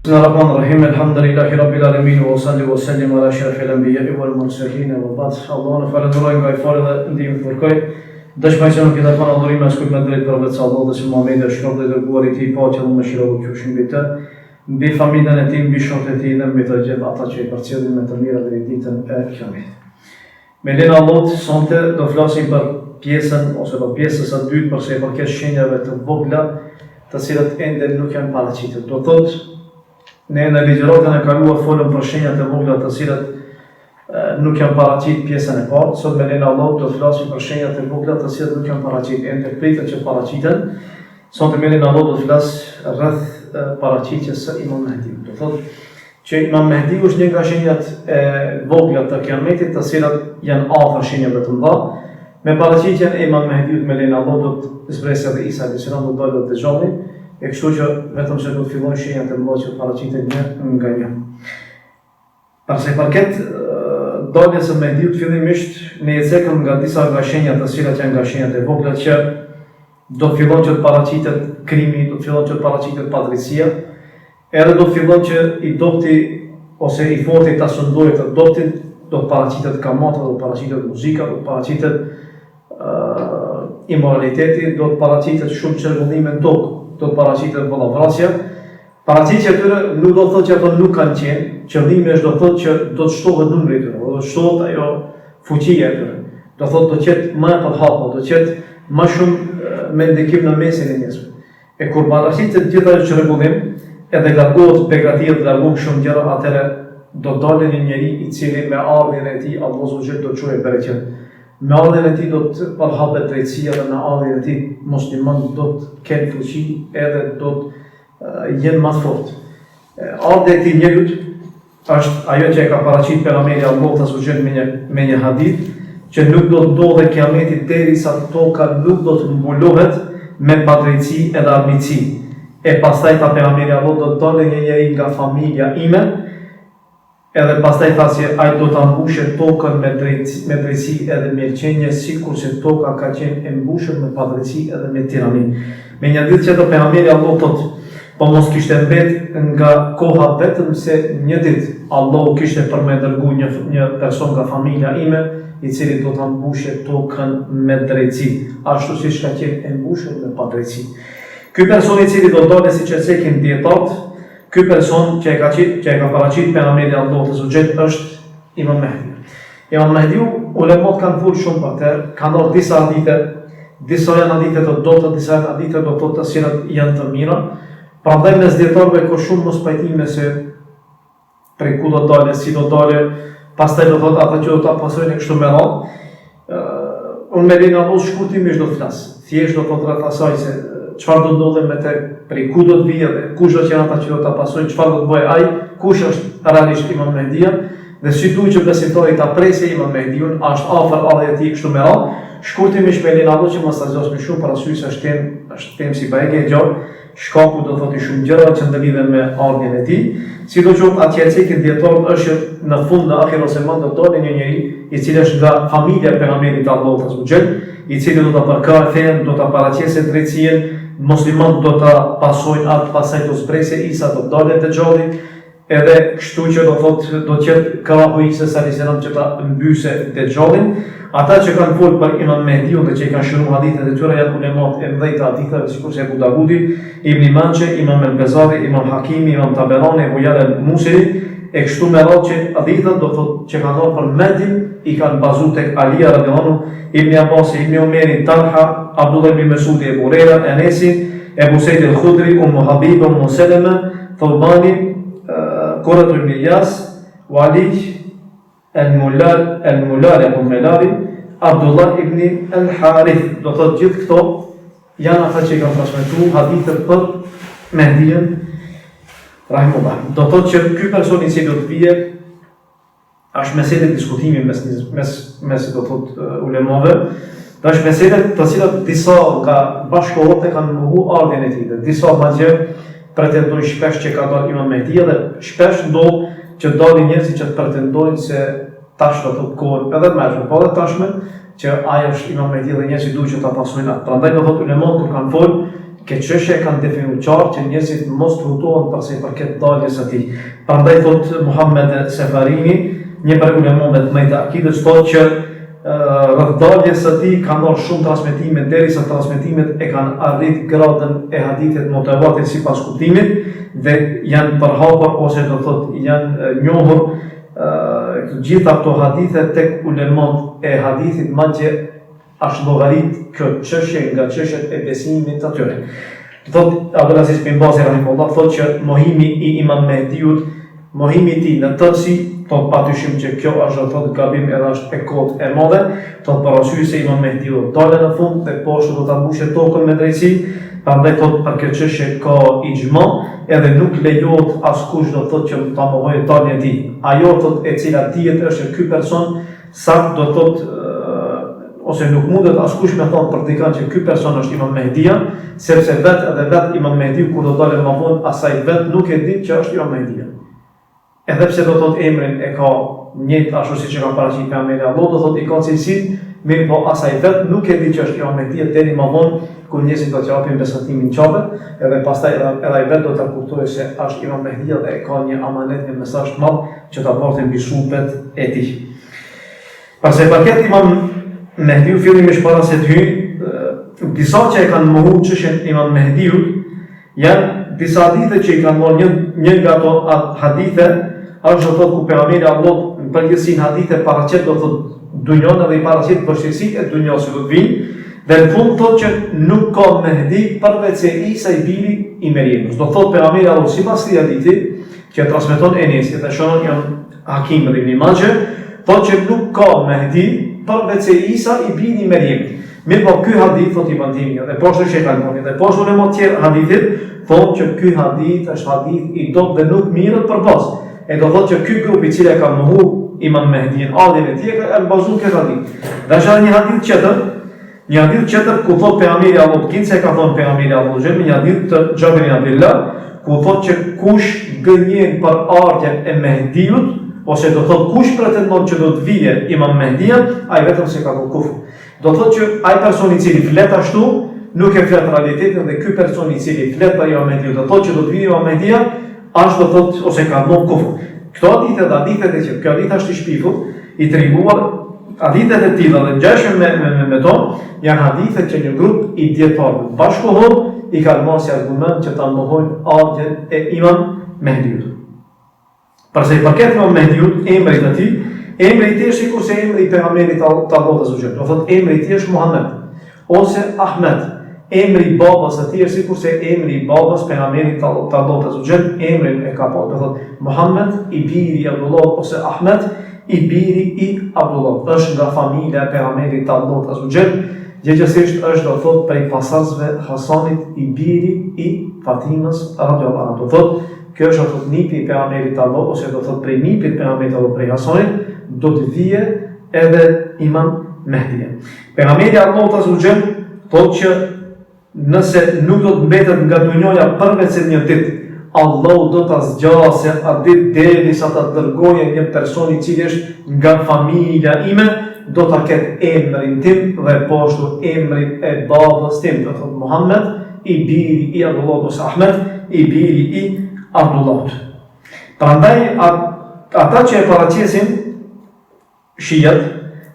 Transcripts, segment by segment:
Bismillahirrahmanirrahim. Alhamdulillahi rabbil alamin wa salli wa sallim ala ashrafil anbiya'i wal mursalin wa ba'd. Allahun falenderoj nga I falë dhe ndihmë kërkoj. Dëshmoj se nuk i ka adhurim as kujt me drejt për vetë Allahut dhe se Muhamedi është shokë i dërguar I tij, paqja dhe mëshira dhe qofshin mbi të, mbi familjen e tij, mbi shokët e tij dhe mbi të gjithë ata që I përcjellin me të mira deri ditën e Kiametit. Me lenin Allahut sonte do flasim për pjesën ose për pjesën së dytë për sa I përket shenjave të vogla, të cilat ende nuk janë paraqitur. Do thotë ne në ligjëratën e kaluar folëm për shenjat e vogla të cilat nuk janë paraqit pjesën e parë. Sot me lenin Allahut do flasim për shenjat e vogla të cilat nuk janë paraqit, ende pritet që paraqiten. Sot me lenin Allahut do flas rreth paraqitjes së imam Mehdiut. Do thotë që imam Mehdiu është një nga shenjat e vogla të Kiametit, të cilat janë afër shenjave të mëdha. Me paraqitjen e imam Mehdiut me lenin Allahut do të zbresë edhe Isa alayhis salam do dalë të xhami, e kështu që vetëm se do të fillojnë shenjat e mëdha që paraqiten një nga një. Për sa I përket daljes së Mehdiut, fillimisht ne ecëm nga disa nga shenjat të cilat janë nga shenjat e vogla që do të fillon që të paraqitet krimi, do të fillon që të paraqitet padrejtësia, edhe do të fillon që I dopti ose I forti ta sundohet të doptin, do të paraqitet kamata, do të paraqitet muzika, do të paraqitet imoraliteti, do të paraqitet shumë çrregullime në tokë, do të paraqitet vëllavrasja. Paraqitja e tyre nuk do të thotë që ato nuk kanë qenë, qëllimi është do të thotë që do të shtohet numri I tyre, do të shtohet ajo fuqia e tyre. Do thotë do të jetë më e përhapur, do të jetë më shumë me ndikim në mesin e njerëzve. E kur paraqitet gjithë ajo çrregullim, edhe largohet begatia dhe largohen shumë gjëra, atëherë do dalë një njeri I cili me ardhjen e tij Allahu subhanahu do të çojë bereqet. Me ardhjen e tij do të përhapet drejtësia dhe me ardhjen e tij muslimanët do të kenë fuqi edhe do të jenë më të fortë. Ardhja e këtij njeriu është ajo që e ka paraqitur pejgamberi Allahu subhanahu me një hadith që nuk do të ndodhe Kiameti derisa toka nuk do të mbulohet me padrejtësi edhe armiqësi. E pastaj ta pejgamberi Allahu do të dalë një njeri nga familja ime, edhe pastaj tha se ai do ta mbushë tokën me drejtësi edhe mirëqenie, sikurse toka ka qenë e mbushur me padrejtësi edhe me tirani. Me një ditë që do pejgamberi Allahu thotë, po mos kishte mbet nga koha vetëm se një ditë Allahu kishte për me dërgu një person nga familja ime, I cili do ta mbushë tokën me drejtësi, ashtu siç ka qenë e mbushur me padrejtësi. Ky person I cili do dalë siç e cekin dietat, ky person që e ka paraqitur pejgamberi Allahu subhanahu është imam Mehdiu. Imam Mehdiu ulemat kanë folur shumë për të, kanë dhënë disa hadithe, disa janë hadithe të dobta, disa janë hadithe do të thotë të cilat janë të mira. Prandaj mes dietarëve ka shumë mos pajtime se prej ku do dalë, si do dalë, pastaj do thotë ata që do ta pasojnë kështu me radhë. Unë me lenin Allahu shkurtimisht do të flas. Thjesht do të thotë rreth asaj se çfarë do ndodhe me të, prej ku do të vijë dhe kush do të jenë ata që do ta pasojnë, çfarë do të bëjë ai, kush është realisht imam Mehdia dhe si duhet që besimtari ta presë imam Mehdiun, është afër ardhjë e tij kështu me radhë. Shkurtimisht me lenin Allahu që mos ta zgjasë më shumë për arsye se është temë si bajë e gjatë. Shkaku do thotë shumë gjëra që ndërlidhen me ardhjen e tij. Sidoqoftë atje cekin dietor është në fund në akhir ose më do të dalë një njeri I cili është nga familja e pejgamberit Allahu subhanahu, I cili do ta përkrahë fen, do ta paraqesë drejtësinë, muslimanët do ta pasojnë atë, pastaj do zbresë Isa do dalë te xhalli, edhe kështu që do thotë do të jetë krahu I Isa alayhis salam që ta mbysë te xhallin. Ata që kanë folur për imam Mehdiun dhe që I kanë shëruar hadithet e tyre janë ulemat e mëdhtë haditheve, sikurse Abu Davudi, Ibn Majah, Imam al-Bazari, Imam Hakimi, Imam Taberani, Abu Yala al-Musiri, e kështu me radhë që hadithet do thotë që kanë dhënë për Mehdiun I kanë bazuar tek Ali radhiyallahu anhu, Ibn Abbas, Ibn Umeri, Talha, Abdullah ibn Mas'ud, Abu Huraira, Anas, Abu Sa'id al-Khudri, Habib, Salama, Thawbani, Qurrat ibn Iyas, Walid al-Mulali, Abdullah ibn al-Harith. Do thotë gjithë këto janë ata që kanë transmetuar hadithe për Mehdiun rahimullah. Do thotë që ky person I cili do të vijë është meselë diskutimi mes do thotë ulemave. Është meselë të cilat disa nga bashkëkohët kanë mohuar ardhjen e tij. Disa madje pretendojnë shpesh që ka dalë imam Mehdia dhe shpesh ndodh që dalin njerëz që pretendojnë se tash do thotë kohën edhe më shumë, po edhe tashmë që ai është imam Mehdi dhe njerëzit duhet që ta pasojnë atë. Prandaj do thotë ulemat kur kanë folë këtë çështje kanë definuar qartë që njerëzit mos të hutohen për sa i përket daljes së tij. Prandaj thot Muhammed Sefarini, një prej ulemave të mëdha të akidës, thotë që rreth daljes së tij kanë marrë shumë transmetime derisa transmetimet e kanë arrit gradën e hadithit mutawatir sipas kuptimit dhe janë përhapur ose do thotë janë njohur të gjitha këto hadithe tek ulemat e hadithit, madje është llogarit kjo çështje nga çështjet e besimit të tyre. Thot Abdulaziz bin Bazi rahimahullah thotë që mohimi i imam Mehdiut, mohimi i tij në tërësi, thot patyshim që kjo është thotë gabim edhe është e kot e madhe, thot parasysh se imam Mehdiut dalë në fund dhe poshtë do ta mbushë tokën me drejtësi, prandaj thot për këtë çështje ka ixhma, edhe nuk lejohet askush do thotë që ta mohojë daljen e tij. Ajo thot e cila dihet është ky person sa do thotë ose nuk mundet askush me thonë për dikën që ky person është imam Mehdia, sepse vetë imam Mehdiu kur do dalë më vonë, asaj vetë nuk e di që është imam Mehdia. Edhe pse do thotë emrin e ka njëjtë ashtu siç e ka paraqitur pejgamberi Allahu, do thotë i ka cilësinë, mirë po asaj vetë nuk e di që është imam Mehdia deri më vonë kur njerëzit do të japin besatimin qabe, edhe pastaj edhe ai vetë do të kuptojë se është imam Mehdia dhe ka një amanet, një mesazh të madh që ta portin mbi shupet e tij. Pastaj paket imam Mehdiu fillimisht para se të hyjë, disa që e kanë mohuar çështjen imam Mehdiut, janë disa hadithe që i kanë marrë një nga ato hadithe, është do thotë ku pejgamberi Allahu në përgjithësi hadithe paraqet do thotë dunjon edhe i paraqet vështirësitë e dunjos që do të vinë, dhe në fund thotë që nuk ka Mehdi përveç se Isa i biri i Meriemës. Do thotë pejgamberi Allahu sipas këtij hadithi që transmeton Enesi dhe shon Hakim ibn Majah, thotë që nuk ka Mehdi përveç se Isa i biri i Meriemit. Mirë po ky hadith thotë i Vendbanimi dhe poshtë Shejkhani dhe poshtë ulema të tjerë hadithit thonë që ky hadith është hadith i dobët dhe nuk mirët për bazë. E do thotë që ky grup i cili ka mohuar imam Mehdin, ardhin e tij kanë bazuar këtë hadith. Dhe është një hadith tjetër ku thotë pejgamberi Allahu kinse ka thonë pejgamberi Allahu një hadith të Xhabir ibn Abdullah ku thotë që kush gënjen për ardhjen e Mehdiut ose do thotë kush pretendon që do të vijë imam Mehdia, ai vetëm se ka bërë kufër. Do thotë që ai person i cili flet ashtu nuk e flet realitetin dhe ky person i cili flet për imam Mehdiu do thotë që do të vijë imam Mehdia, ashtu do thotë ose ka bërë kufër. Këto hadithet e që kjo hadith është i shpifur, i treguar hadithet e tilla dhe ngjashëm me to, janë hadithet që një grup i dietarëve bashkohon i kanë marrë si argument që ta mohojnë ardhjen e imam Mehdiut. Përse i përket imam Mehdiut, emri i tij, emri i tij është sikur se emri i pejgamberit Allahu azza wa jalla. Do thotë emri i tij është Muhammed ose Ahmed. Emri i babas së tij është sikur se emri i babas pejgamberit Allahu azza wa jalla, emrin e ka pasur. Do thotë Muhammed i biri i Abdullah ose Ahmed i biri i Abdullah. Është nga familja e pejgamberit Allahu azza wa jalla. Gjithsesi është do thotë prej pasardhësve Hasanit i biri i Fatimës radhiyallahu anha. Do thotë kjo është thotë nipi i pejgamberit Allahu ose do thotë prej nipit të pejgamberit Allahu prej Hasanit do të vijë edhe imam Mehdi. Pejgamberi Allahu azza wa jalla thotë që nëse nuk do të mbetet nga dunjoja përveç se një ditë, Allahu do ta zgjasë atë ditë derisa ta dërgojë një person i cili është nga familja ime, do ta ketë emrin tim dhe poshtu emrin e babës tim, do thotë Muhammed i biri i Abdullah ose Ahmed i biri i Abdullahut. Prandaj ata që e paraqesin shijat,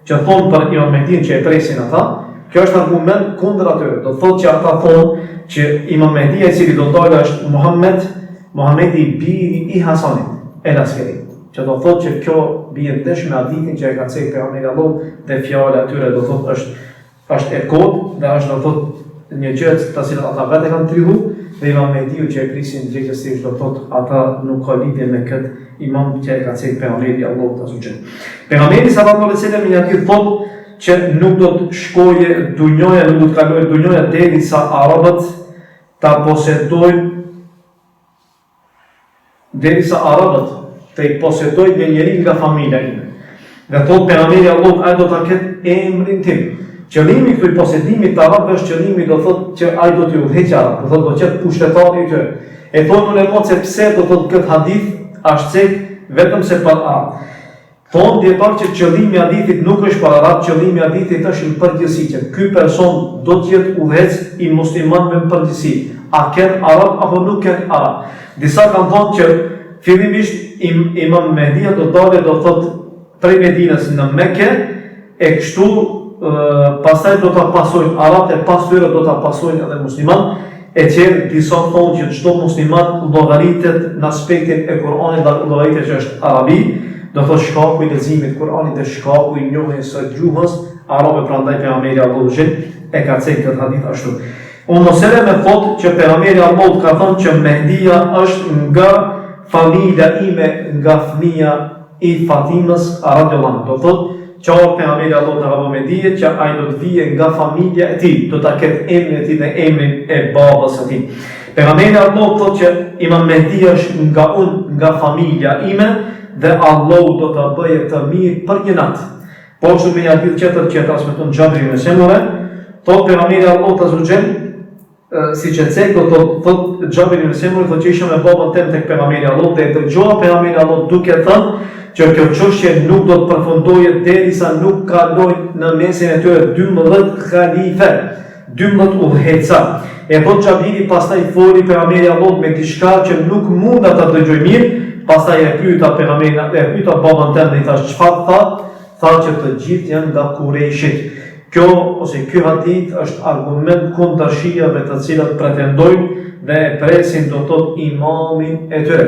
që thonë për imam Mehdin që e presin ata, kjo është argument kundër atyre. Do thotë që ata thonë që imam Mehdia i cili do dalë është Muhamedi i biri i Hasanit el Askeri. Që do thotë që kjo bie ndesh me hadithin që e ka thënë pejgamberi Allahu dhe fjala e tyre do thotë është e kot dhe është do thotë një gjë të cilën ata vetë kanë trihu dhe imam Mehdiu që e prisin gjithsesi do thotë ata nuk ka lidhje me këtë imam që e ka thënë pejgamberi Allahu azza wa jalla. Pejgamberi sallallahu alaihi wasallam i hadith thotë që nuk do të shkojë dunjoja, nuk do të kalojë dunjoja derisa arabët ta posedojnë të i posedojnë një njeri nga familja ime. Dhe thotë pejgamberi Allahu ai do ta ketë emrin tim. Qëllimi këtu i posedimit të arabëve është qëllimi do thotë që ai do t'u udhëheqë arabët, do thotë do qetë pushtetari i tyre. E thonë ulemat se pse do thotë këtë hadith është cek vetëm se për arabë. Thonë dietar që qëllimi i hadithit nuk është për arab, qëllimi i hadithit është në përgjithësi që ky person do të jetë udhëhec i muslimanëve në përgjithësi. A ken arab apo nuk ken arab? Disa kanë thonë që fillimisht imam Mehdia do dalë do thotë prej Medinës në Mekë e kështu pastaj do ta pasojnë arabët e pas tyre do ta pasojnë edhe muslimanë. E qenë disa thonë që çdo musliman llogaritet në aspektin e Kuranit dhe llogaritet që është arabi, do thotë shkaku i leximit Kuranit dhe shkaku i njohjes së gjuhës arabe, prandaj pejgamberi Allahu e ka thënë këtë hadith ashtu. Unë mësere me thotë që pejgamberi Allahu ka thënë që Mehdia është nga familja ime, nga fëmia i Fatimës radhiyallahu anha. Do thotë qarë pejgamberi Allahu ta ka bërë dije që ai do të vijë nga familja e tij, do ta ketë emrin e tij dhe emrin e babës së tij. Pejgamberi Allahu thotë që Imam Mehdi është nga unë, nga familja ime dhe Allahu do ta bëjë të mirë për një natë. Po ashtu me një hadith tjetër që transmeton Xhabri ibn Semure, thotë pejgamberi Allahu ta zgjon siç e thënë do thotë Xhabri ibn Semure thotë që ishte me babën tim tek pejgamberi Allahu dhe dëgjova pejgamberin Allahu duke thënë që kjo çështje nuk do të përfundohet derisa nuk kalojnë në mesin e tyre 12 khalife, 12 udhëheca. E thotë Xhabiri pastaj foli pejgamberi Allahu me diçka që nuk mund ta dëgjoj mirë, pastaj e pyeta pejgamberin, e pyeta babën tim dhe i thash çfarë tha? Tha që të gjithë janë nga Kurejshit. Kjo ose ky hadith është argument kundër shiave të cilat pretendojnë dhe e presin do thotë imamin e tyre.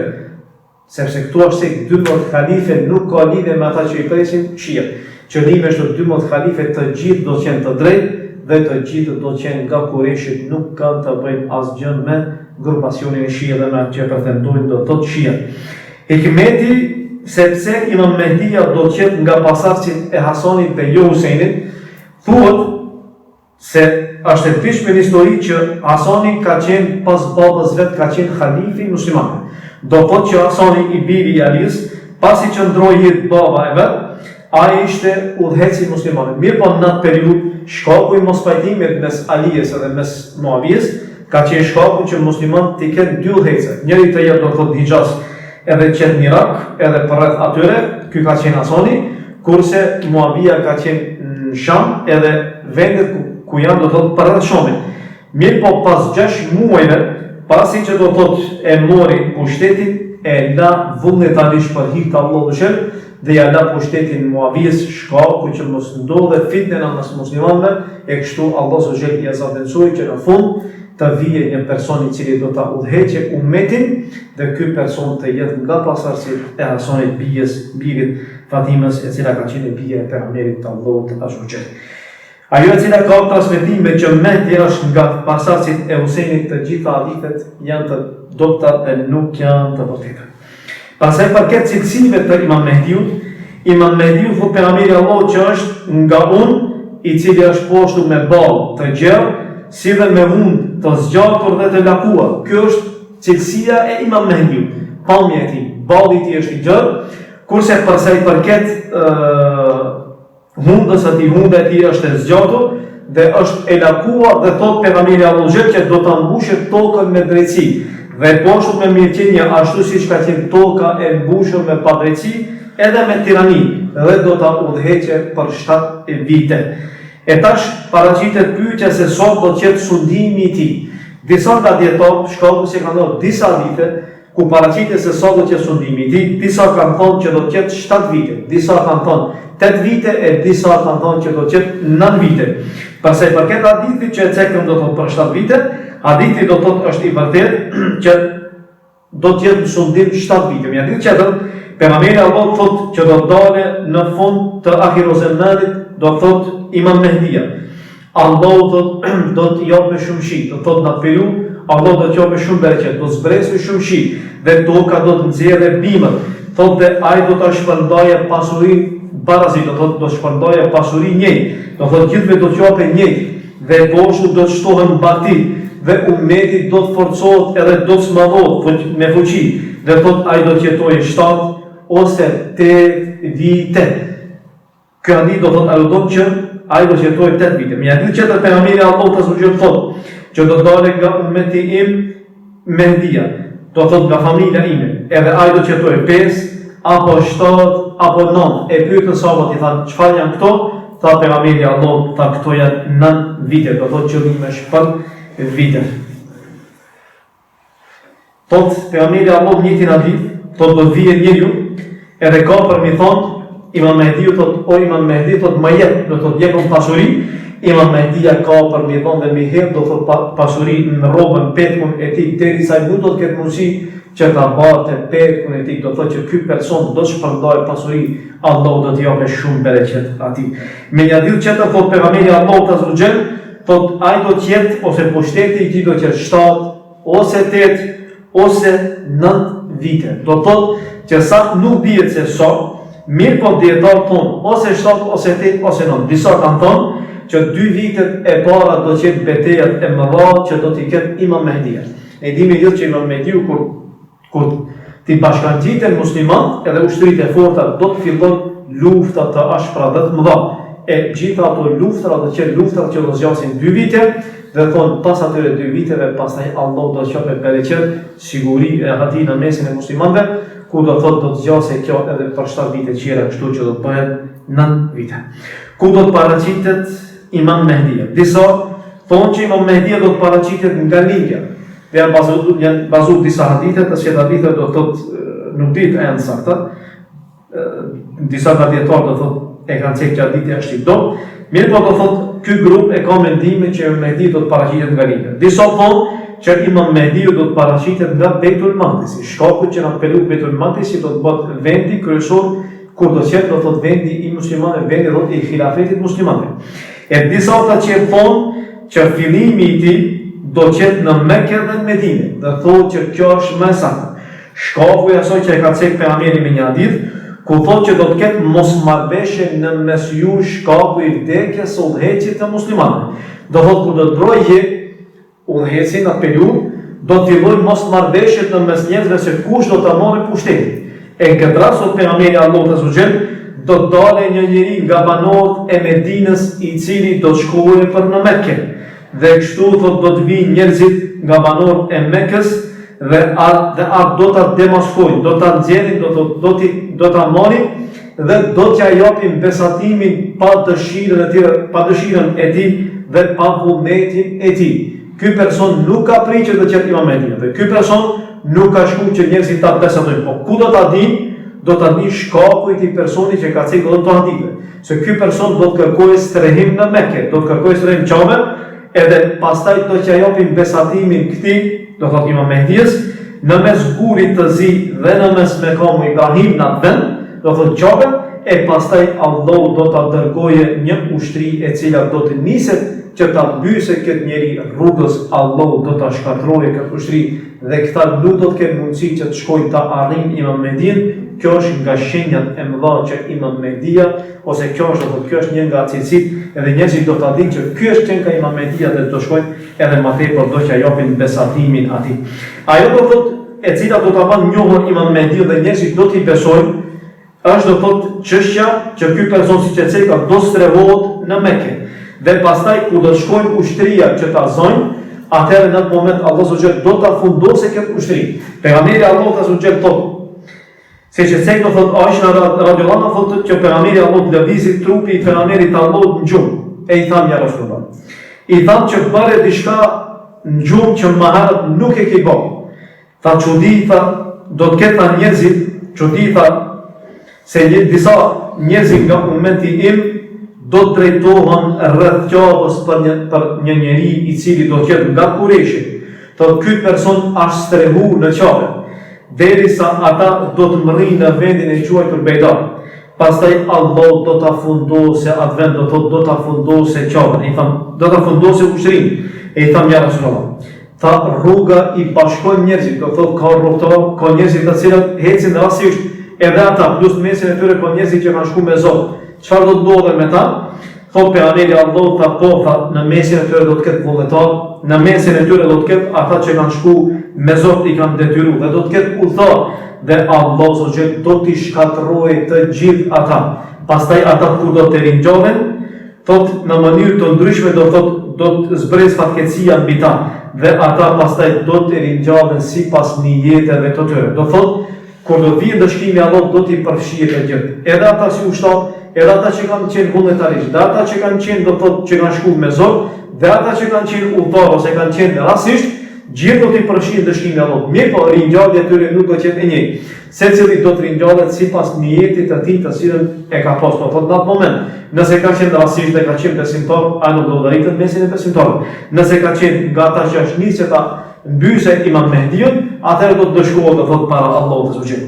Sepse këtu është se 12 khalife nuk ka lidhje me ata që i presin shia. Qëllimi është 12 khalife të gjithë do të jenë të drejtë dhe të gjithë do të jenë nga Kurejshit, nuk kanë të bëjnë asgjë me grupacionin e shia dhe me atë që pretendojnë do thotë shia. Hikmeti sepse Imam Mehdia do të jetë nga pasardhësit e Hasanit dhe jo Husejnit, thuhet se është e pishme në histori që Hasani ka qenë pas babës vet ka qenë khalifi musliman. Do thotë që Hasani i biri i Alis, pasi që ndroi jetë baba e vet, ai ishte udhëheci muslimanëve. Mirë po në atë periudhë shkaku i mospajtimit mes Alijes dhe mes Muavijes ka qenë shkaku që muslimanët të kenë dy udhëhece. Njëri të jetë do thotë Hijaz edhe qenë në Irak, edhe përreth atyre, ky ka qenë Hasani, kurse Muavija ka qenë në Sham edhe vendet ku janë do thotë përreth Shamit. Mirë po pas 6 muajve, pasi që do thotë e mori pushtetin, e la vullnetarisht për hir të Allahut dhe ja la pushtetin Muavijes, shkaku që mos ndodhe fitne mes muslimanëve, e kështu Allahu i azabensoi që në fund të vijë një person i cili do ta udhëheqë ummetin dhe ky person të jetë nga pasardhësit e Hasanit birit Fatimës, e cila ka qenë bija e pejgamberit të Allahut ashtu. Ajo e cila ka transmetime që Mehdia është nga pasardhësit e Husejnit, të gjitha hadithet janë të dobta dhe nuk janë të vërteta. Pastaj përket cilësive të Imam Mehdiut, Imam Mehdiu thotë pejgamberi Allahut që është nga unë, i cili është poshtur me ballë të gjerë, si dhe me hund të zgjatur dhe të lakuar. Kjo është cilësia e Imam Mehdiut. Pamja e tij, balli i tij është i gjerë, kurse për sa i përket hundës atij, hunda e tij është e zgjatur dhe është e lakuar dhe thotë pejgamberi Allahu që do ta mbushë tokën me drejtësi dhe poshtur me mirëqenie, ashtu siç ka qenë toka e mbushur me padrejtësi edhe me tirani dhe do ta udhëheqë për 7 vite. E tash paraqitet pyetja se sot do të jetë sundimi i tij. Disa nga dietarët shkallën se kanë dhënë disa vite ku paraqitet se sot do të jetë sundimi i tij. Disa kanë thënë që do të jetë 7 vite, disa kanë thënë 8 vite e disa kanë thënë që do të jetë 9 vite. Pastaj përket hadithit që e cekëm do të thotë për 7 vite, hadithi do të thotë është i vërtetë që do të jetë sundim 7 vite. Me hadith tjetër, pejgamberi Allahu thotë që do të dalë në fund të ahirozemanit, do thotë Imam Mehdia. Allahu thotë do të japë shumë shi, do thotë në periudhë Allahu do të japë shumë bereqet, do të zbresë shumë shi dhe toka do të nxjerrë bimët. Thotë dhe ai do ta shpërndajë pasurinë barazi, do thotë do shpërndajë pasurinë njëjtë. Do thotë gjithëve do të japë njëjtë dhe poshtu do të shtohen mbati dhe ummeti do të forcohet edhe do të smallohet me fuqi. Dhe thotë ai do të jetojë 7 ose 8 vite. Kjo hadith do thotë aludon që ai do të jetojë 8 vite. Me hadith që pejgamberi Allahu ta zgjidh thotë që do dalë nga ummeti im Mehdia, do thotë nga familja ime, edhe ai do të jetojë 5 apo 7, apo 9. E pyetën sahabët, i thanë, çfarë janë këto? Tha pejgamberi Allahut, tha këto janë 9 vite, do thotë qëllimi është për vite. Thot pejgamberi Allahut njëtin hadith, thot do vije njeriu, edhe ka për mi thonë, imam Mehdiu thot, o imam Mehdi, thot më jep, do thot jepëm pasuri, imam Mehdia ka për mi thonë dhe mi hedh, do thot pasuri në rrobën, petkun e tij, derisa ai do të ketë mundësi që ta barte petkun e tij, do thot që ky person do të shpërndajë pasuri, Allahu do t'i japë shumë bereqet atij. Me një hadith tjetër thot pejgamberi Allahut azza wa jall, thot ai do të jetë ose pushteti i tij do të jetë 7 ose 8 ose 9 vite. Do thotë që sa nuk dihet se sa, mirë po dietar thonë ose 7 ose 8 ose 9. Disa kanë thonë që 2 vitet e para do të jetë betejat e mëdha që do t'i ketë imam Mehdia. E dimi gjithë që imam Mehdiu kur t'i bashkangjiten muslimanët edhe ushtritë e forta do të fillon lufta të ashpra dhe të mëdha. E gjitha ato luftra do të qenë luftra që do zgjasin 2 vite dhe thonë pas atyre 2 viteve pastaj Allah do të qapë bereqet, siguri e hati në mesin e muslimanëve, ku do thotë do të zgjasë kjo edhe për 7 vite tjera, kështu që do të bëhet 9 vite. Ku do të paraqitet imam Mehdia? Disa thonë që imam Mehdia do të paraqitet nga Libja. Dhe janë bazuar disa hadithe, të cilat hadithe do thotë nuk dihet e janë sakta. Disa dietar do thotë e kanë cekë që hadithe është i dobët. Mirë po do thotë ky grup e ka mendimin që imam Mehdi do të paraqitet nga Libja. Disa thonë që imam Mehdiu do të paraqitet nga Bejtul Maqdisi. Shkaku që na pelu Bejtul Maqdisi do të bëhet vendi kryesor kur do të jetë do thotë vendi i muslimanëve, vendi do të i khilafetit muslimanëve. E disa ata që thonë që fillimi i tij do të jetë në Mekë dhe në Medinë. Do thotë që kjo është më saktë. Shkaku i asaj që e ka cekë pejgamberi me një hadith, ku thotë që do të ketë mosmarrëveshje në mes ju shkaku i vdekjes së udhëheqit të muslimanëve. Do thotë kur do të ndrojë udhëheci në periudhë, do të fillojë mosmarrëveshjet në mes njerëzve se kush do ta marrë pushtetin. E këtë rast sot pejgamberi Allahut azza wa jall do të dalë një njeri nga banorët e Medinës i cili do të shkojë për në Mekë. Dhe kështu thotë do të vinë njerëzit nga banorët e Mekës dhe atë do ta demaskojnë, do ta nxjerrin, do ta marrin dhe do t'ja japin besatimin pa dëshirën e tij dhe pa vullnetin e tij. Ky person nuk ka pritur të qetë imam Mehdi, dhe ky person nuk ka shkuar që njerëzit ta besatojnë. Po ku do ta dinë? Do ta dinë shkaku i këtij personi që ka cekë këto hadithe. Se ky person do të kërkojë strehim në Mekë, do të kërkojë strehim çave, edhe pastaj do t'ja japin besatimin këtij, do thotë imam Mehdiës, në mes gurit të zi dhe në mes mekamu Ibrahim në atë vend, do thotë çave, e pastaj Allahu do ta dërgojë një ushtri e cila do të niset që ta mbysë këtë njeri rrugës, Allahu do ta shkatrojë këtë ushtri dhe këta nuk do të kenë mundësi që të shkojnë ta arrijnë imam Mehdin. Kjo është nga shenjat e mëdha që imam Mehdia, ose kjo është një nga cilësitë edhe njerëzit do ta dinë që ky është çenka imam Mehdia dhe do shkojnë edhe më tepër do t'ja japin besatimin atij. Ajo do thotë e cila do ta bën njohur imam Mehdi dhe njerëzit do t'i besojnë, është do thotë çështja që ky person siç e thëka do strehohet në Mekë. Dhe pastaj ku do të shkojnë ushtria që ta zojnë, atëherë në atë moment Allah subhanahu do ta fundosë këtë ushtri. Pejgamberi Allah subhanahu thotë, se që thënë do thotë Aisha radhiyallahu anha thotë që pejgamberi Allah lëvizi trupi i pejgamberit Allahut në gjumë. E i thanë ja Rasulullah. I thanë që bëre diçka në gjumë që më herët nuk e ke bërë. Tha çudi, tha do të ketë njerëzit, çudi tha se disa njerëz nga ummeti im do të drejtohen rreth qafës për një njeri i cili do të jetë nga Kurejshi. Thotë ky person është strehu në qafë, derisa ata do të mrrinë në vendin e quajtur Bejdar. Pastaj Allah do ta fundosë atë vend, do ta fundosë qafën. I tham, do ta fundosë ushtrinë. E i tham ja Rasulullah. Tha rruga i bashkon njerëzit, do thotë ka rrugëtor, ka njerëz të cilët ecin rastësisht, edhe ata plus në mesin e tyre ka njerëz që kanë shkuar me Zot. Çfarë do të ndodhe me ta? Thotë pejgamberi Allah tha po, tha në mesin e tyre do të ketë vullnetar, në mesin e tyre do të ketë ata që kanë shkuar me Zot i kanë detyruar dhe do të ketë udhëtar dhe Allah subhanahu do t'i shkatërrojë të gjithë ata. Pastaj ata kur do të ringjohen, thotë në mënyrë të ndryshme do të zbresë fatkeqësia mbi ta dhe ata pastaj do të ringjohen sipas nijeteve të tyre. Do thotë kur do të vijë dëshkimi i Allahut do t'i përfshijë të gjithë. Edhe ata si ushtar, edhe ata që kanë qenë vullnetarisht, dhe ata që kanë qenë do të thotë që kanë shkuar me zor, dhe ata që kanë qenë udhëtar ose kanë qenë rastisht, gjithë do t'i përfshijë dëshkimi i Allahut. Mirë, po ringjallja e tyre nuk do të jetë e njëjtë. Secili do të ringjallet sipas niyetit të tij të cilën e ka pasur. Do thotë në atë moment, nëse ka qenë rastisht dhe ka qenë besimtar, ai nuk do të rritet mesin e besimtarëve. Nëse ka qenë nga ata që është nisë ta mbyse imam Mehdiut, atëherë do të dëshkohet të thotë para Allahut të Zotërit.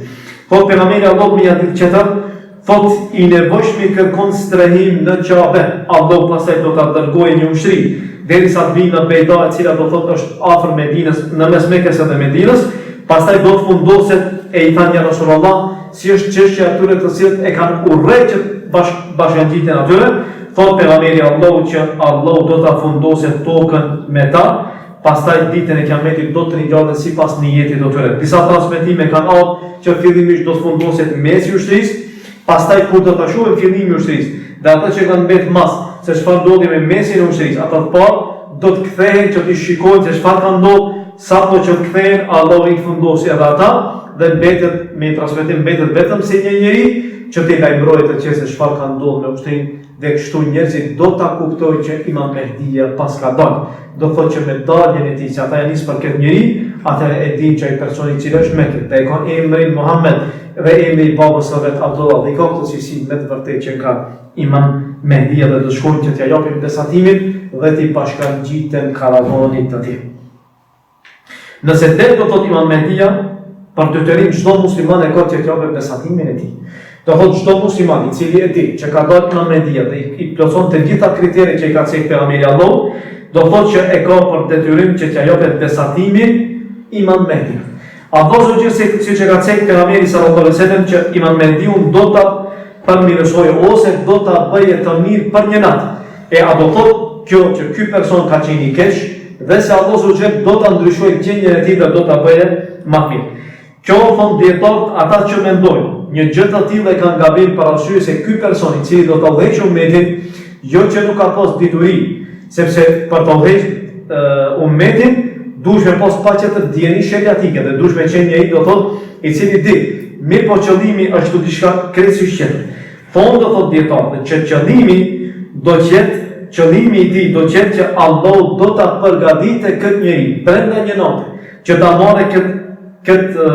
Thotë pejgamberi Allahut më janë qetë, thotë i nevojshmi kërkon strehim në Qabe, Allah pastaj do ta dërgojë një ushtri derisa të vinë në Bejda, e cila do thotë është afër Medinës, në mes Mekës dhe Medinës, pastaj do të fundoset e i thanë ja Rasulullah, si është çështja atyre të cilët e kanë urrëqë bashkangjitjen atyre, thotë pejgamberi Allahut që Allah do ta fundoset tokën me ta, pastaj ditën e Kiametit do të ringjallet sipas niyetit të tyre. Disa transmetime kanë ardhur që fillimisht do të fundoset mesi i ushtrisë, pastaj kur do ta shohim fillimin e ushtrisë, dhe ata që kanë mbet mas se çfarë ndodhi me mesin e ushtrisë, ata të parë do të kthehen që të shikojnë se çfarë ka ndodhur, sapo që të kthehen, Allahu i fundosi edhe ata dhe mbetet me transmetim mbetet vetëm si një njeri që t'i lajmërojë të qesë se çfarë ka ndodhur me ushtrinë, dhe kështu njerëzit do ta kuptojnë që Imam Mehdia pas ka dalë. Do thotë që me daljen e tij, që ata janë nisë për këtë njeri, atëherë e dinë që ai personi i cili është me këtë, dhe e ka emrin Muhammed dhe emri i babës së vet Abdullah, dhe i ka këtë cilësi me të vërtetë që ka Imam Mehdia dhe do shkojmë që t'ia japim besatimin dhe t'i bashkangjiten karavanit të tij. Nëse del do thotë Imam Mehdia, për të tërim çdo musliman e ka që t'ia japë besatimin e tij. Do thotë çdo musliman i cili e di që ka dalë Imam Mehdia dhe i plotson të gjitha kriteret që i ka thënë pejgamberi Allahu, do thotë që e ka për detyrim që t'ia japë besatimin Imam Mehdia. Apo zogjë siç e ka thënë pejgamberi sallallahu alaihi wasallam që Imam Mehdiu do ta përmirësojë ose do ta bëjë të mirë për një natë. E a do thotë kjo që ky person ka qenë i keq dhe se Allah zogjë do ta ndryshojë gjendjen e tij dhe do ta bëjë më mirë. Kjo thon dietarët ata që mendojnë një gjë të tillë e kanë gabim për arsye se ky person i cili do ta udhëheqë umetin, jo që nuk ka pas dituri, sepse për të udhëheqë umetin duhet me pas paqe të dieni sheriatike dhe duhet me qenë njëri do thotë i cili di, mirë po qëllimi është diçka krejtësisht tjetër. Thonë do thotë dietarët që qëllimi i tij do të jetë që Allah do ta përgatitë këtë njeri brenda një nate, që ta marrë këtë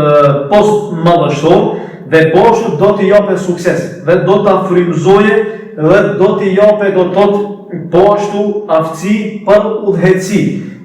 post madhështor dhe poshtë do t'i japë sukses dhe do t'a frymëzoje dhe do t'i japë do thotë poshtu aftësi për udhëheci.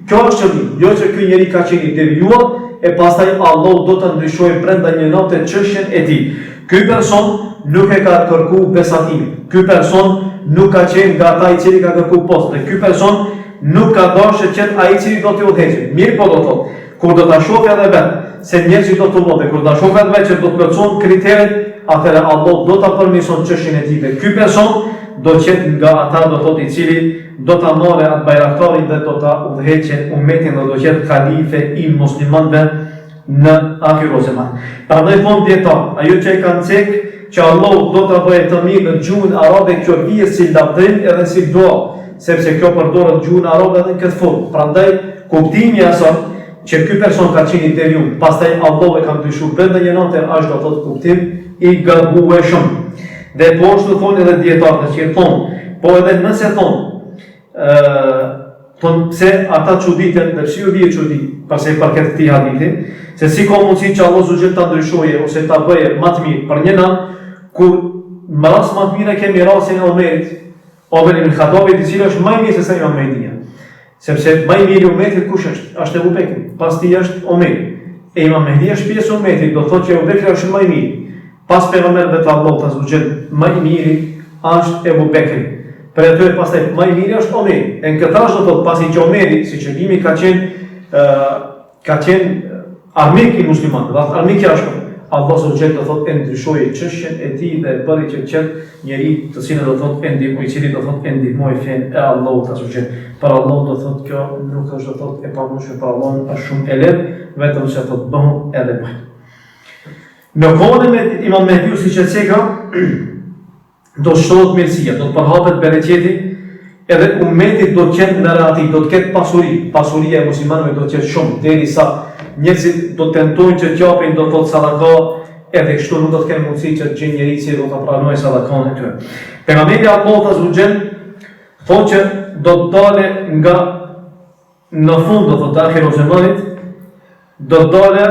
Kjo është qëllimi, jo që ky njeri ka qenë i devijuar e pastaj Allah do ta ndryshojë brenda një nate çështjen e tij. Ky person nuk e ka kërkuar besatimin. Ky person nuk ka qenë nga ata i cili ka kërkuar post. Dhe ky person nuk ka dashur që ai i cili do t'i udhëheqë. Mirë po do thotë, kur do ta shohë edhe vetë se njerëzit do të udhëhen, kur do ta shohë edhe vetë që do të plotëson kriteret, atëherë Allah do ta përmirëson çështjen e tij. Dhe ky person do të jetë nga ata do thotë i cili do ta marrë atë bajraktarin dhe do ta udhëheqë umetin dhe do të jetë halife i muslimanëve në ahiret zaman. Prandaj thonë dietar, ajo që e kanë thënë që Allah do ta bëjë të mirë në gjuhën arabe, kjo vije si lavdrim edhe si dua, sepse kjo përdoret gjuhën arabe edhe në këtë formë. Prandaj kuptimi i asaj që ky person ka qenë i devijum, pastaj Allah e ka ndryshuar brenda një nate, është do thotë kuptim i gabueshëm. Dhe po ashtu thonë edhe dietarët që thonë, po edhe nëse thonë pse ata çuditen dhe pse ju vije çudi, pasi për këtë ti hadithi, se si ka mundësi që Allah zogjë ta ndryshojë ose ta bëjë më të mirë për një natë, kur më ras më të mirë kemi rastin e Omerit, Omer ibn Khattabi, i cili është më i mirë se sa Imam Mehdia. Sepse më i miri i umetit kush është? Është Ebu Bekri, pas tij është Omeri. E Imam Mehdi është pjesë e umetit, do thotë që Ebu Bekri është më i miri. Pas pejgamberëve të Allahut azhajal, më i miri është Ebu Bekri. Për atë pastaj më i miri është Omeri. Në këtë rast do thotë pasi që Omeri, siç e dimi, ka qenë armik i muslimanëve, dhe armik i ashpër. Allah subhanahu do thotë e ndryshoi çështjen e tij dhe e bëri që të qetë njeri të cilin do thotë ndihmoi, i cili do thotë ndihmoi fen e Allahut subhanahu. Për Allah do thotë kjo nuk është do thotë e pamundur, për Allah është shumë e lehtë, vetëm se thotë bëhu edhe bëj. Në kohën e Imam Mehdiu siç e theka, do shtohet mirësia, do të përhapet bereqeti, edhe umetit do të qenë në rati, do të ketë pasuri. Pasuria e muslimanëve do të qenë shumë, derisa njerëzit do tentojnë që t'japin do thotë sadaka edhe kështu nuk do të kenë mundësi që të gjejnë njeri që do të pranojë sadakën e tyre. Pejgamberi Allahu azza wa jall thonë që do të dale nga në fund do të ahiru zemanit, do të dale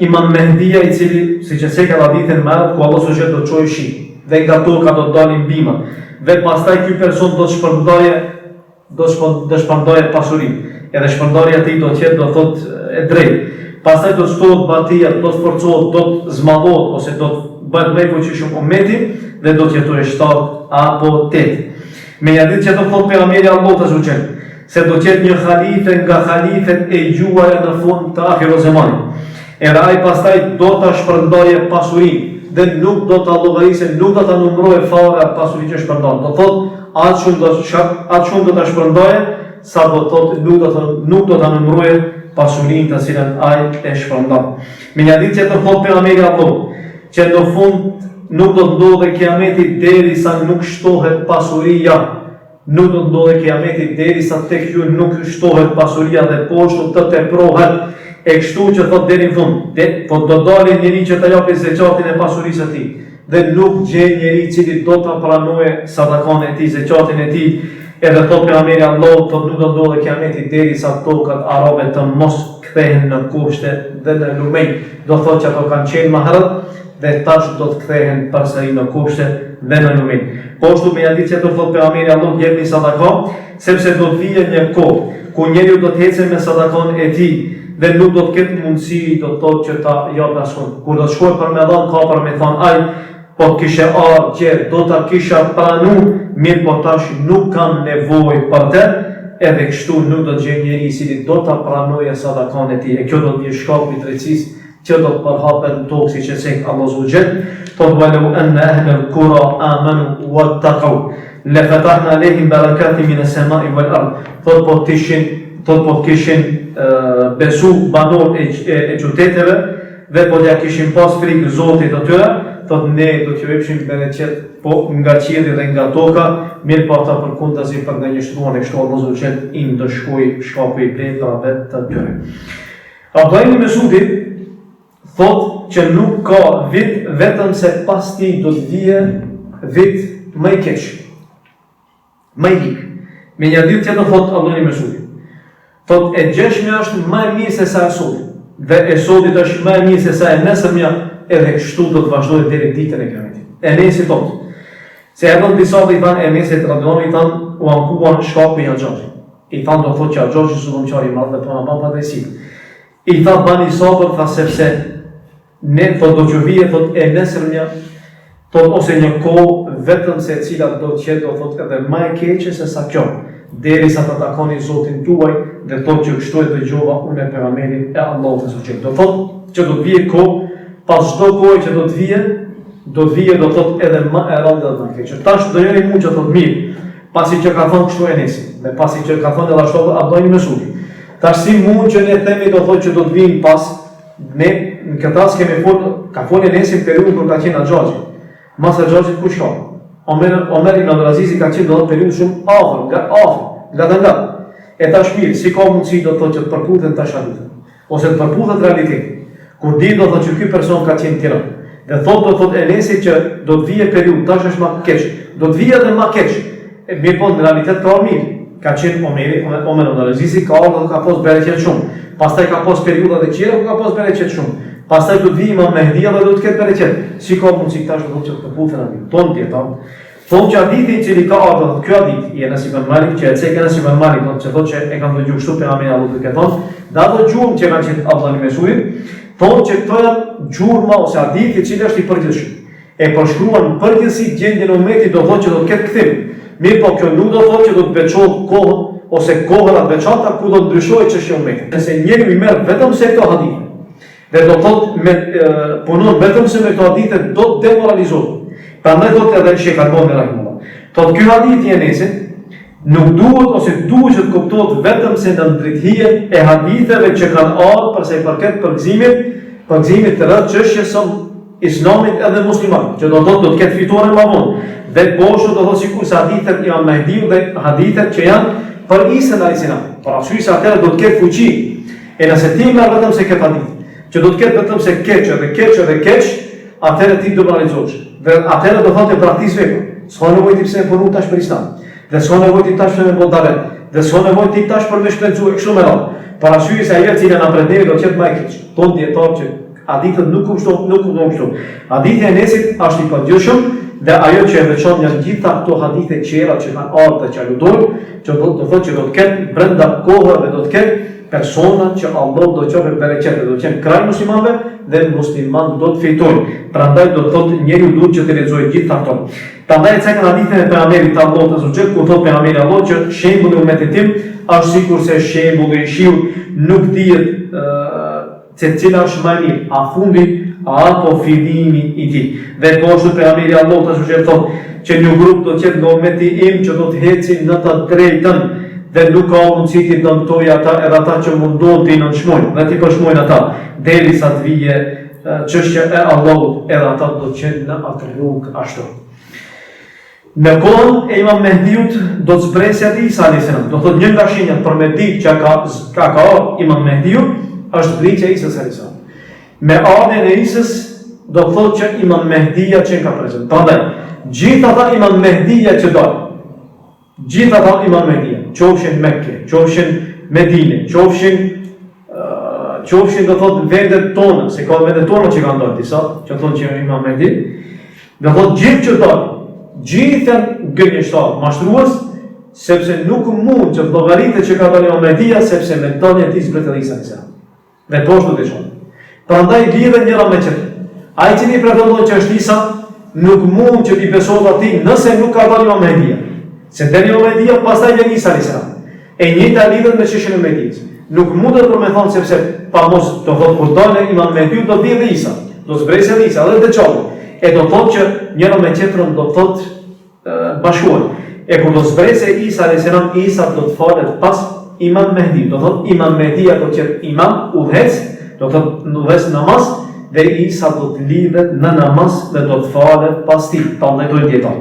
imam Mehdia i cili, si që se ka hadithin më radh, ku Allah subhanahu do të çojë shi, dhe nga toka do të dalin bima, dhe pastaj ky person do të shpërndaje pasurinë, edhe shpërndarja e tij do të jetë do thotë e drejtë. Pastaj do të shtohet batia, do të forcohet, do të zmadhohet ose do të bëhet më i fuqishëm ummeti dhe do të jetojë 7 apo 8. Me një ditë që do thotë pejgamberi Allahu azza wa jall, se do të jetë një halife nga halifet e gjuara në fund të ahiru zemanit. Era ai pastaj do ta shpërndaje pasurinë dhe nuk do ta llogarisë, nuk do ta numëroje fare pasurinë që shpërndan. Do thotë atë shumë do ta shpërndaje sa do thotë nuk do ta numëroje pasurinë të cilën ai e shpërndan. Me një ditë që do thotë pejgamberi Allahu që në fund nuk do të ndodhe kiameti derisa nuk shtohet pasuria. Nuk do të ndodhe kiameti derisa tek ju nuk shtohet pasuria dhe poshtu të teprohet. E kështu që thot deri në fund, po do dalë njëri që të japi zekatin e pasurisë së tij, dhe nuk gjen njëri i cili do ta pranojë sadakën e tij, zekatin e tij, edhe thot pejgamberi Allahu thot nuk do ndodhe kiameti derisa tokat arabe të mos kthehen në kushte dhe në lumej, do thot që ato kanë qenë më herët dhe tash do të kthehen përsëri në kushte dhe në lumej. Po ashtu me hadith që do thot pejgamberi Allahu jepni sadakën, sepse do të vijë një kohë ku njeriu do të ecë me sadakën e tij dhe nuk do të ketë mundësi do të thotë që ta japë askund. Kur do të shkoj për me dhënë ka për me thonë aj, po kishe që do ta kisha pranu, mirë po tash nuk kam nevojë për të, edhe kështu nuk do të gjej njeri i cili do ta pranojë sadakën e tij. E kjo do të jetë shkapi i drejtësisë që do të përhapet në tokë siç e thek Allahu subhanahu wa taala. Thot walau anna ahla al-qura amanu wattaqu la fatahna alayhim barakatin min as-sama'i wal ard. Thot po kishin besu banor e qyteteve dhe po t'ja kishin pas frikë Zotit të tyre, thot ne do t'ju jepshim bereqet po nga qielli dhe nga toka, mirë po ata përkundazi për gënjeshtruan e kështu Allahu subhanahu wa taala i ndëshkoi shkapi i pletrave të tyre. Abdullah ibn Mesudi thot që nuk ka vit vetëm se pas tij do të vijë vit më i keq, më i lik. Me një ditë që do thot Abdullah ibn Mesudi, thot e gjeshmja është më e mirë se sa e sodit, dhe e sodit është më e mirë se sa e nesërmja, edhe kështu do të vazhdojë deri ditën e Kiametit. Enesi thot, se edhe disa i thanë Enesit radhiyallahu i thanë u ankuan shkapi i Haxhit. I thanë do thotë që Haxhi është zullumçar i madh dhe po na bën padrejsi. I tha bani sabër, tha sepse ne thot do të vijë thot e nesërmja, thot ose një kohë vetëm se e cila do të jetë do thotë edhe më e keqe se sa kjo. Derisa të takoni Zotin tuaj dhe thot që kështu e dëgjova unë e pejgamberin e Allahut të zotë. Do thot që do të vijë kohë, pas çdo kohe që do të vijë do thot edhe më e rëndë dhe më keq. Tash do jeni mund që thot mirë, pasi që ka thonë kështu Enesi, dhe pasi që ka thonë edhe ashtu Abdullah ibn Mesudi. Tash si mund që ne themi do thot që do të vijnë pas, ne në këtë rast kemi ka folë Enesi në periudhën kur ka qenë Haxhi. Mas Haxhit kush ka? Omer ibn Abdulaziz ka qenë do të periudhë shumë afër, nga. E tash mirë, si ka mundësi do të thotë që të përputhen tash hadithin, ose të përputhet realiteti. Kur di do thotë që ky person ka qenë në Tiranë, dhe do thotë Enesi që do të vijë periudhë tash është më keq, do të vijë edhe më keq. Mirë po në realitet ka mirë. Ka qenë Omer ibn Abdulaziz ka pas bereqet shumë. Pastaj ka pas periudha të tjera ku ka pas bereqet shumë. Pastaj do të vijë Imam Mehdia dhe do të ketë bereqet. Si ka mundësi tash do thotë që të përputhen hadithin. Ton tjetër. Thonë që hadithi i cili ka ardhur, ky hadith i Enes ibn Malik, që e cek Enes ibn Malik, që thotë që e kanë dëgjuar kështu pejgamberi Allahut duke thonë, dhe ato gjurmë që kanë qenë Abdullah ibn Mesudit, thonë që këto janë gjurma ose hadithi i cili është i përgjithshëm. E përshkruan përgjithësi gjendjen e ummetit do thotë që do të ketë kthim. Mirë po kjo nuk do thotë që do të veçohet kohë ose kohëra të veçanta ku do të ndryshohet çështja e ummetit. Nëse njeriu i merr vetëm se këto hadithe, dhe do thotë punon vetëm se me këto hadithe do të demoralizohet. Prandaj thotë edhe Sheikh Albani rahimahullah. Thotë ky hadith i Enesit nuk duhet ose duhet të kuptohet vetëm se në ndrithijen e haditheve që kanë ardhur për sa i përket përgëzimit të rreth çështjes së Islamit edhe muslimanëve, që do thotë do të ketë fitore më vonë. Dhe poshtu do thotë sikur se hadithet janë Mehdiut dhe hadithet që janë për Isa alayhis salam. Por arsye se atëherë do të ketë fuqi. E nëse ti merr vetëm se këtë hadith, që do të ketë vetëm se keq, atëherë ti do realizosh. Dhe atëherë do thotë praktikisë vetë. S'ka nevojë ti pse e punu tash për Islam. Dhe s'ka nevojë ti tash për bodaret. Dhe s'ka nevojë ti tash për me shpërndarje kështu me radhë. Parasysh se ajo e cila na pretendoi do të jetë më e keq. Ton dietar që hadithet nuk kupton kështu. Hadithi e Enesit është i padyshëm dhe ajo që e veçon janë gjitha këto hadithe tjera që kanë ardhur që aludojnë, që do të thotë që do të ketë brenda kohëve do të ketë persona që Allah do të qofë bereqet, do të qenë kraj muslimanëve dhe musliman do të fitojnë. Prandaj do të thotë njeriu duhet që të lexojë gjithë ato. Prandaj e cekën hadithin e pejgamberit Allahut azza xhel ku thotë pejgamberi Allah që shembulli i umetit tim është sikurse shembulli i shiut nuk dihet se cila është më e mirë, a fundi apo fillimi i tij. Dhe po ashtu pejgamberi Allahut azza xhel thotë që një grup do të jetë nga umeti im që do të ecin në të drejtën dhe nuk ka mundësi ti dëmtoj ata edhe ata që mundohen të nënçmojnë dhe ti përshmojnë ata derisa të vijë çështja e Allahut edhe ata do të qenë në atë rrugë ashtu. Në kohën e imam Mehdiut do të zbresë aty Isa alayhis salam. Do thotë një nga shenjat për me ditë që ka imam Mehdiut është zbritja e Isës alayhis salam. Me ardhen e Isës do thotë që imam Mehdia që ka prezant. Prandaj gjithë ata imam Mehdia që do gjithë ata imam Mehdia, qofshin Mekke, qofshin Medine, qofshin do thotë vendet tona, se ka vendet tona që kanë ndodhur disa, që thonë që imam Mehdi, do thotë gjithë që do, gjithë janë gënjeshtar, mashtrues, sepse nuk mund që llogaritë që ka dhënë imam Mehdia, sepse me dhënien e tij zbret Isa alayhis salam. Dhe poshtë do të shoh. Prandaj lidhen njëra me tjetrën. Ai i cili pretendon që është Isa, nuk mund që t'i besohet atij nëse nuk ka dhënë imam Mehdia. Se deri imam Mehdia pastaj vjen Isa alayhis salam. E njëjta lidhet me çështjen e Mehdiut. Nuk mundet për me thonë sepse pa mos do thotë kur dalë imam Mehdiut do vijë dhe Isa. Do zbresë dhe Isa dhe dëçon. E do thotë që njëra me tjetrën do thotë bashkuar. E kur do zbresë Isa alayhis salam, Isa do të falet pas imam Mehdiut. Do thotë imam Mehdia do të jetë imam udhëhec, do thotë udhëhec namaz dhe Isa do të lidhet në namaz dhe do të falet pas tij. Prandaj do të jeton.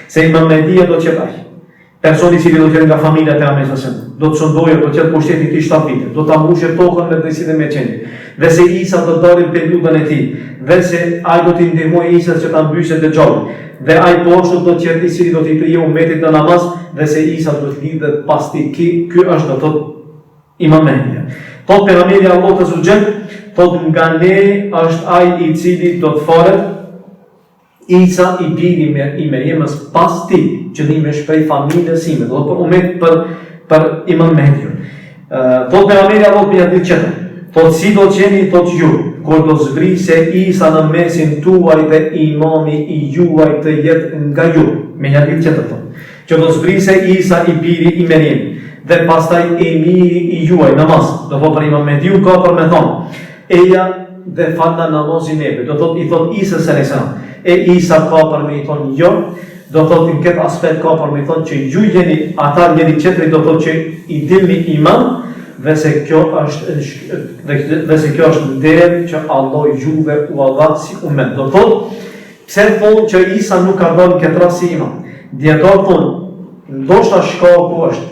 Se imam Mehdia do të jetë ai. Personi i cili do të jetë nga familja e Pejgamberit, do të çndojë, do të jetë pushteti i tij 7 vite, do ta mbushë tokën me drejtsinë me qenë. Dhe se Isa do të dalë në periudhën e tij, dhe se ai do t'i ndihmojë Isës që ta mbysë dëgjoj. Dhe ai poshtë do të jetë i cili do t'i prijë umetit në namaz, dhe se Isa do të lidhet pas tij. Ky është do thotë imam Mehdia. Thotë pejgamberi Allahut azza xhel, thotë nga ne është ai i cili do të falet Isa i biri i Meriemës pas ti, qëllimi është prej familjes sime, do të për umet për imam Mehdiun. Thotë pejgamberi Allahut në hadith tjetër, thotë si do të jeni thotë ju, kur do zbrisë Isa në mesin tuaj dhe imami i juaj të jetë nga ju. Me një hadith tjetër thotë, që do zbrisë Isa i biri i Meriemës dhe pastaj emiri i juaj namaz. Do thotë për imam Mehdiun ka për me thonë, eja dhe falna namazin neve, do thotë i thotë Isa alayhis salam. E Isa ka për me i thonë jo, do thotë në këtë aspekt ka për me i thonë që ju jeni ata njëri qetëri, do thotë që i dilni imam dhe se kjo është nder që Allah juve u Allah si umet. Do thotë pse thonë që Isa nuk ka dhënë këtë rast si imam. Dietar thonë, ndoshta shkaku është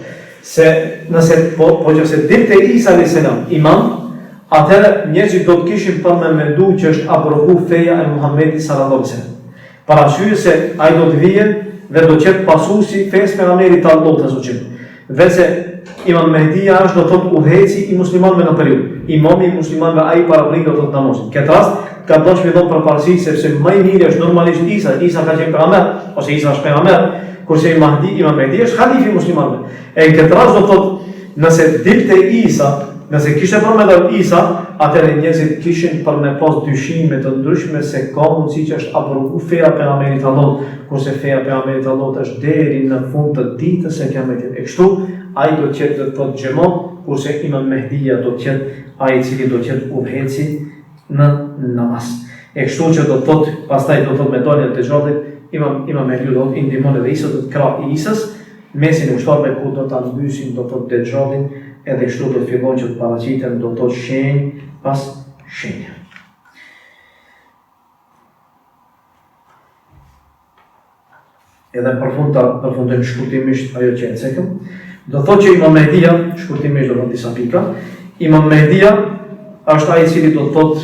se nëse po që se dilte Isa alayhis salam imam, atëherë njerëzit do të kishin për me mendu që është abrohu feja e Muhamedit sallallahu alaihi wasallam. Parasysh se ai do të vijë dhe do të jetë pasuesi fesë pejgamberit Allahut azza xhel. Dhe se imam Mehdia është do të thotë udhëheci i muslimanëve në periudhë. Imami i muslimanëve ai paraprin do të thotë namazin. Këtë rast ka dashur fillon për parësi sepse më i miri është normalisht Isa. Isa ka qenë pejgamber ose Isa është pejgamber, kurse imam Mehdi është halifi i muslimanëve. E në këtë rast do të thotë nëse dilte Isa, nëse kishte për me dalë Isa, atëherë njerëzit kishin për me pas dyshime të ndryshme se ka mundësi që është abrohu feja pejgamberit Allahut, kurse feja pejgamberit Allahut është deri në fund të ditës së Kiametit. E kështu ai do të jetë të xhamon, kurse imam Mehdia do të jetë ai i cili do të jetë udhëheci në namaz. E kështu që do të thotë, pastaj do të thotë me daljen e xhallit, imam Mehdiu do të ndihmon edhe Isa do të krahë Isës, mesin e ushtarëve ku do ta mbysin do të thotë xhallin. Edhe kështu do të fillon që të paraqiten do të thotë shenjë pas shenjë. Edhe përfundojmë shkurtimisht ajo që e cekëm. Do thotë që imam Mehdia, shkurtimisht do të thotë disa pika, imam Mehdia është ai i cili do të thotë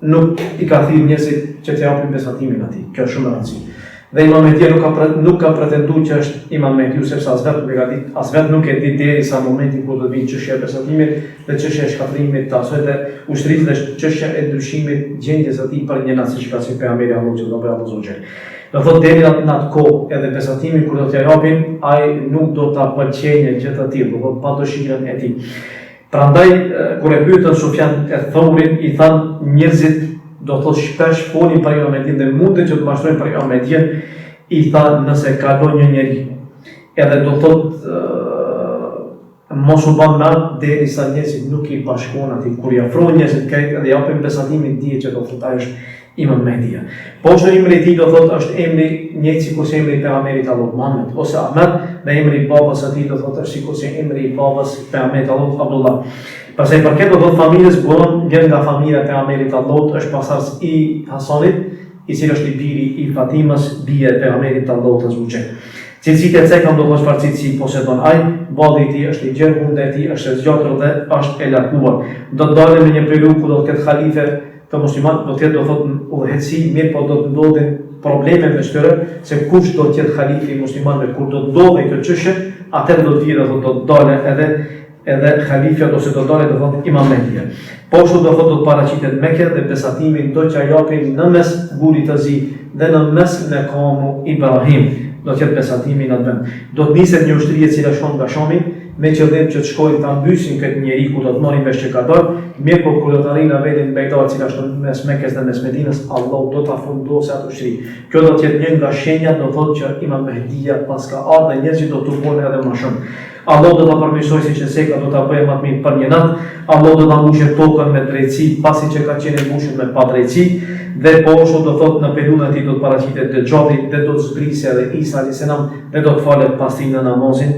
nuk i ka thirrë njerëzit që të japin besatimin atij. Kjo është shumë e rëndësishme. Dhe imam Mehdiu nuk ka pretenduar që është imam Mehdiu sepse as vetë nuk e di derisa momenti kur do të vinë çështja e besatimit dhe çështja e shkatërimit të asaj dhe ushtrisë dhe çështja e ndryshimit gjendjes së tij për një natë siç ka thënë pejgamberi Allahu që do bëjë Allahu xhel. Do thotë deri në atë kohë edhe besatimin kur do t'ia japin, ai nuk do ta pëlqejë gjë të tillë, do pa dëshirën e tij. Prandaj kur e pyetën Sufjan e Thaurin, i thanë njerëzit do të thotë shpesh folin për Kiametin dhe mundet që të mashtrojnë për Kiametin, i tha nëse kalon një njeri, edhe do thotë mos u bën më derisa njerëzit nuk i bashkohen atij, kur i afrohen njerëzit krejt edhe japin besatimin dihet që do thotë ai është imam Mehdiu. Po është emri i tij do thotë është emri njëjtë sikur se emri i pejgamberit Allahu Muhammed ose Ahmed, dhe emri i babas së tij do thotë është sikur se emri i babas pejgamberit Allahu Abdullah. Pastaj për këtë do thotë familjes buron vjen nga familja e pejgamberit Allahut, është pasardhës i Hasanit, i cili është i biri i Fatimas, bie e pejgamberit Allahut azhujal. Cilësitë e cekam do të thotë çfarë cilësi posedon ai, balli i tij është i gjerë, hunda e tij është e zgjatur dhe është e larguar. Do të dalë në një periudhë ku do të ketë halife të musliman, do të jetë do thotë udhëheci, mirë po do të ndodhin probleme me shtyre, se kush do të jetë halifi i muslimanëve kur do të ndodhë kjo çështje, atëherë do të vijë do të dalë edhe khalifja ose do dalë do thotë imam Mehdiu. Po ashtu do thotë do të paraqitet Mekë dhe besatimin do t'ia japin në mes gurit të zi dhe në mes në kamu Ibrahim. Do të jetë besatimi në atë vend. Do të niset një ushtri e cila shkon nga Shami me qëllim që të shkojnë ta mbysin këtë njeri ku do të marrin vesh që ka dalë, mirë po kur do të arrijnë në vendin mbajtur cila është mes Mekës dhe mes Medinës, Allahu do ta fundosë atë ushtri. Kjo do të jetë një nga shenjat do thotë që imam Mehdiu pas ka ardhur dhe njerëzit do të punohen edhe më shumë. Allah do ta përmirësojë siç e seka do ta bëjë më të mirë për një natë. Allah do ta mbushë tokën me drejtësi, pasi që ka qenë mbushur me padrejtësi, dhe po ashtu do thotë në periudhën e tij do të paraqitet Lejohet dhe do të zbrisë edhe Isa alayhis salam dhe do të falet pastrin në namazin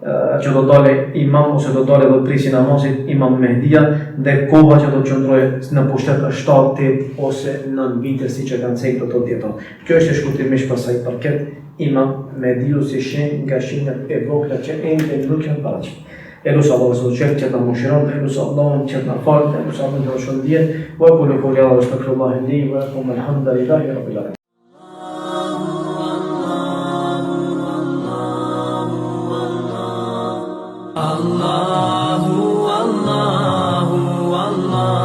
që do dalë imam ose do dalë do të prisi namazin imam Mehdiu dhe koha që do të qëndrojë në pushtet është 7-8 ose 9 vite siç e kanë thënë të dietot. Kjo është shkurtimisht për sa i përket imam Mehdiu si shenjë nga shenjat e vogla që ende nuk janë paraqitur. Elusa Allah subhanahu që ta mëshiron, elusa Allah që ta falë, elusa Allah që shëndjen, wa kullu qawli astaghfirullah li wa lakum alhamdulillahi rabbil alamin.